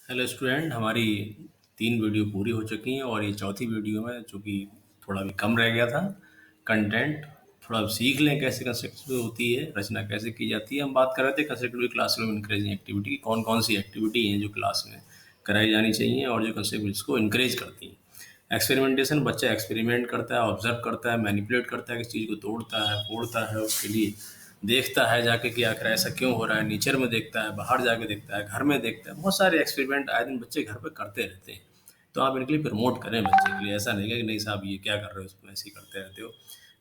Hello student, हमारी 3 video पूरी हो चुकी हैं और ये चौथी वीडियो है जो कि थोड़ा भी कम रह गया था। कंटेंट थोड़ा सीख लें कैसे कंस्ट्रक्टिव होती है, रचना कैसे की जाती है। हम बात कर रहे थे कंस्ट्रक्टिव क्लासरूम इंकरेजिंग एक्टिविटी, कौन कौन सी एक्टिविटी हैं जो क्लास में कराई जानी चाहिए और जो कंस्ट्रक्टिव को इनक्रेज करती हैं। एक्सपेरिमेंटेशन, बच्चा एक्सपेरिमेंट करता है, ऑब्जर्व करता है, मैनिपुलेट करता है, किसी चीज़ को तोड़ता है, फोड़ता है, उसके लिए देखता है जाके कि आखिर ऐसा क्यों हो रहा है। नेचर में देखता है, बाहर जाके देखता है, घर में देखता है। बहुत सारे एक्सपेरिमेंट आए दिन बच्चे घर पे करते रहते हैं। तो आप इनके लिए प्रमोट करें बच्चे के लिए। ऐसा नहीं है कि नहीं साहब ये क्या कर रहे हो, इसको ऐसे ही करते रहते हो।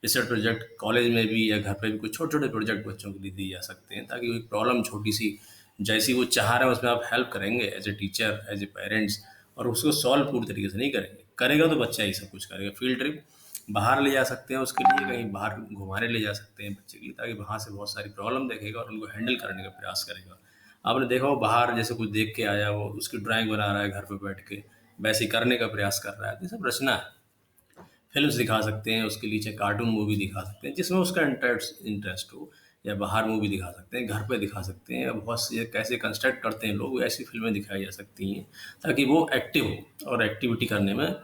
रिसर्च प्रोजेक्ट कॉलेज में भी या घर पे भी कुछ छोटे छोटे प्रोजेक्ट बच्चों को दिए जा सकते हैं, ताकि वो एक प्रॉब्लम छोटी सी जैसी वो चाह रहे हैं उसमें आप हेल्प करेंगे as a teacher, as a parents. और उसको सॉल्व पूरी तरीके से नहीं करेंगे, करेगा तो बच्चा ही सब कुछ करेगा। फील्ड ट्रिप बाहर ले जा सकते हैं, उसके लिए कहीं बाहर घुमाने ले जा सकते हैं बच्चे के लिए, ताकि वहाँ से बहुत सारी प्रॉब्लम देखेगा और उनको हैंडल करने का प्रयास करेगा। आपने देखा हो बाहर जैसे कुछ देख के आया वो उसकी ड्राइंग बना रहा है घर पे बैठ के, वैसे ही करने का प्रयास कर रहा है। तो ये सब रचना है। फिल्म्स दिखा सकते हैं उसके लिए, चाहे कार्टून मूवी दिखा सकते हैं जिसमें उसका इंटरेस्ट इंटरेस्ट हो, या बाहर मूवी दिखा सकते हैं, घर पे दिखा सकते हैं। या बहुत सी कैसे कंस्ट्रक्ट करते हैं लोग, ऐसी फिल्में दिखाई जा सकती हैं ताकि वो एक्टिव हो और एक्टिविटी करने में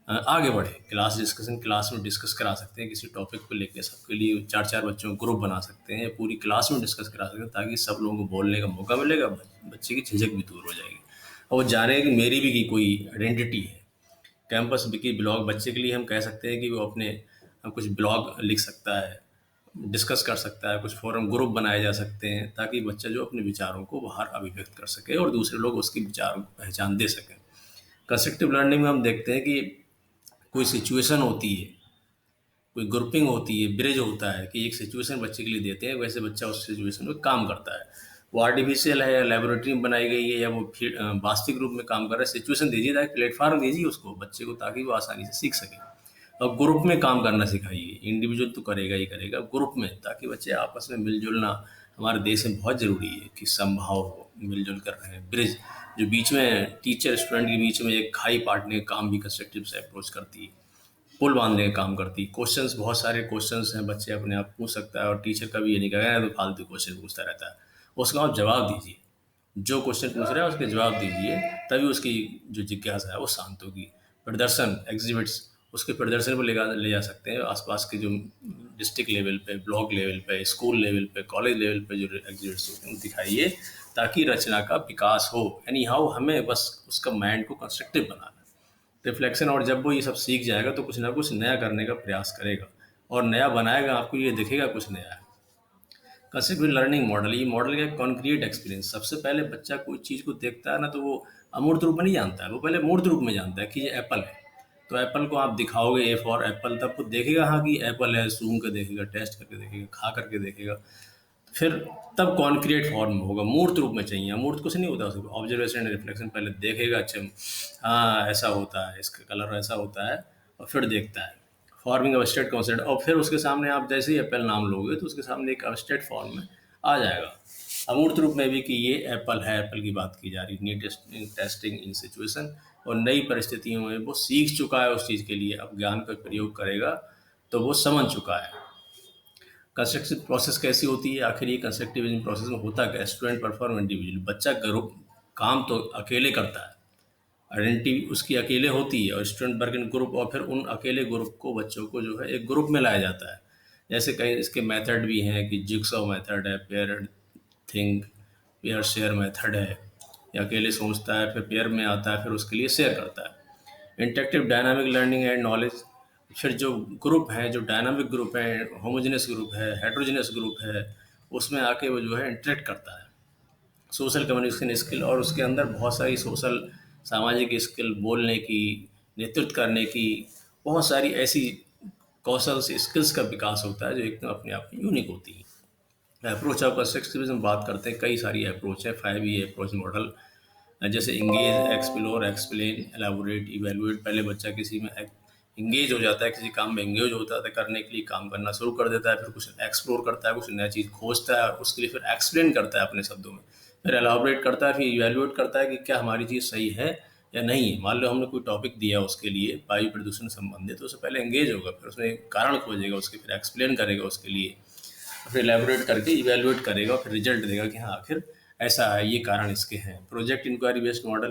आगे बढ़े। क्लास डिस्कशन, क्लास में डिस्कस करा सकते हैं किसी टॉपिक को लेकर, सबके लिए चार चार बच्चों को ग्रुप बना सकते हैं या पूरी क्लास में डिस्कस करा सकते हैं, ताकि सब लोगों को बोलने का मौका मिलेगा, बच्चे की झिझक भी दूर हो जाएगी और वो जाने कि मेरी भी कोई आइडेंटिटी है। कैंपस विकी ब्लॉग बच्चे के लिए हम कह सकते हैं कि वो अपने कुछ ब्लॉग लिख सकता है, डिस्कस कर सकता है, कुछ फोरम ग्रुप बनाए जा सकते हैं, ताकि बच्चा जो अपने विचारों को बाहर अभिव्यक्त कर सके और दूसरे लोग उसके विचारों को पहचान दे सकें। कंस्ट्रक्टिव लर्निंग में हम देखते हैं कि कोई सिचुएशन होती है, कोई ग्रुपिंग होती है, ब्रिज होता है कि एक सिचुएशन बच्चे के लिए देते हैं, वैसे बच्चा उस सिचुएशन में काम करता है। वो आर्टिफिशियल है या लेबोरेटरी में बनाई गई है या वो वास्तविक रूप में काम कर रहा है, सिचुएशन दीजिए, एक प्लेटफॉर्म दीजिए उसको बच्चे को, ताकि वो आसानी से सीख सके। और ग्रुप में काम करना सिखाइए। इंडिविजुअल तो करेगा ही करेगा, ग्रुप में, ताकि बच्चे आपस में मिलजुलना हमारे देश में बहुत ज़रूरी है कि समभाव हो, मिलजुल कर रहे हैं। ब्रिज जो बीच में टीचर स्टूडेंट के बीच में एक खाई पाटने का काम भी कंस्ट्रक्टिव से अप्रोच करती है, पुल बांधने का काम करती है। क्वेश्चंस, बहुत सारे क्वेश्चंस हैं, बच्चे अपने आप पूछ सकता है और टीचर कभी ये नहीं कहेगा तो फालतू क्वेश्चन पूछता रहता है। उसका आप जवाब दीजिए, जो क्वेश्चन पूछ रहा है उसके जवाब दीजिए, तभी उसकी जो जिज्ञासा है वो शांत होगी। प्रदर्शन, एग्जिबिट्स, उसके प्रदर्शन पर ले जा सकते हैं आसपास के जो डिस्ट्रिक्ट लेवल पे, ब्लॉक लेवल पे, स्कूल लेवल पे, कॉलेज लेवल पे जो एग्जिबिट्स होते हैं दिखाइए, ताकि रचना का विकास हो। एनी हाउ हमें बस उसका माइंड को कंस्ट्रक्टिव बनाना है, रिफ्लेक्शन। और जब वो ये सब सीख जाएगा तो कुछ ना कुछ नया करने का प्रयास करेगा और नया बनाएगा, आपको ये दिखेगा कुछ नया है। कंसेप्ट लर्निंग मॉडल, ये मॉडल का कॉन्क्रीट एक्सपीरियंस। सबसे पहले बच्चा कोई चीज़ को देखता है ना, तो वो अमूर्त रूप में नहीं जानता है, वो पहले मूर्त रूप में जानता है कि ये एप्पल है। तो एप्पल को आप दिखाओगे ए फॉर एप्पल, तब वो देखेगा हाँ कि एप्पल है, सूंघ कर देखेगा, टेस्ट करके देखेगा, खा करके देखेगा। फिर तब कॉन्क्रीट फॉर्म होगा, मूर्त रूप में चाहिए। अमूर्त कुछ नहीं होता, उसको ऑब्जर्वेशन एंड रिफ्लेक्शन पहले देखेगा, अच्छा हाँ ऐसा होता है, इसका कलर ऐसा होता है, और फिर देखता है फॉर्मिंग एब्स्ट्रैक्ट कॉन्सेप्ट। और फिर उसके सामने आप जैसे ही एप्पल नाम लोगे तो उसके सामने एक एब्स्ट्रैक्ट फॉर्म में आ जाएगा, अमूर्त रूप में भी, कि ये एप्पल है, एप्पल की बात की जा रही। नी टेस्टिंग इन सिचुएशन, और नई परिस्थितियों में वो सीख चुका है उस चीज़ के लिए, अब ज्ञान का प्रयोग करेगा तो वो समझ चुका है। कंस्ट्रक्टिव प्रोसेस कैसी होती है, आखिर ये कंस्ट्रक्टिव प्रोसेस में होता क्या? स्टूडेंट परफॉर्म इंडिविजुअली, बच्चा ग्रुप काम तो अकेले करता है, आइडेंटिटी उसकी अकेले होती है, और स्टूडेंट वर्क इन ग्रुप, और फिर उन अकेले ग्रुप को, बच्चों को जो है एक ग्रुप में लाया जाता है। जैसे कई इसके मेथड भी हैं कि जिक्सॉ मेथड है, pair think, pair share method है, या अकेले सोचता है फिर पेयर में आता है, फिर उसके लिए शेयर करता है। Interactive dynamic learning and knowledge, फिर जो ग्रुप हैं, जो डायनामिक ग्रुप है, होमोजेनियस ग्रुप है, हेट्रोजेनियस ग्रुप है, उसमें आके वो जो है इंटरेक्ट करता है। सोशल कम्युनिकेशन स्किल, और उसके अंदर बहुत सारी सोशल, सामाजिक स्किल, बोलने की, नेतृत्व करने की, बहुत सारी ऐसी कौशल से स्किल्स का विकास होता है जो एकदम अपने आप में यूनिक होती है। अप्रोच ऑफ कंस्ट्रक्टिविज्म बात करते हैं, कई सारी अप्रोच है, 5E अप्रोच मॉडल। जैसे engage, explore, explain, elaborate, evaluate. पहले बच्चा किसी में इंगेज हो जाता है, किसी काम में इंगेज होता है, करने के लिए काम करना शुरू कर देता है, फिर कुछ एक्सप्लोर करता है, कुछ नया चीज़ खोजता है, उसके लिए फिर एक्सप्लेन करता है अपने शब्दों में, फिर एलाबोरेट करता है, फिर इवेलुएट करता है कि क्या हमारी चीज़ सही है या नहीं है। मान लो हमने कोई टॉपिक दिया उसके लिए वायु प्रदूषण संबंधित, तो उससे पहले एंगेज होगा, फिर उसमें कारण खोजेगा उसके, फिर एक्सप्लेन करेगा उसके लिए, फिर एलेबोरेट करके इवेलुएट करेगा, फिर रिजल्ट देगा कि हाँ आखिर ऐसा है, ये कारण इसके हैं। Project inquiry based model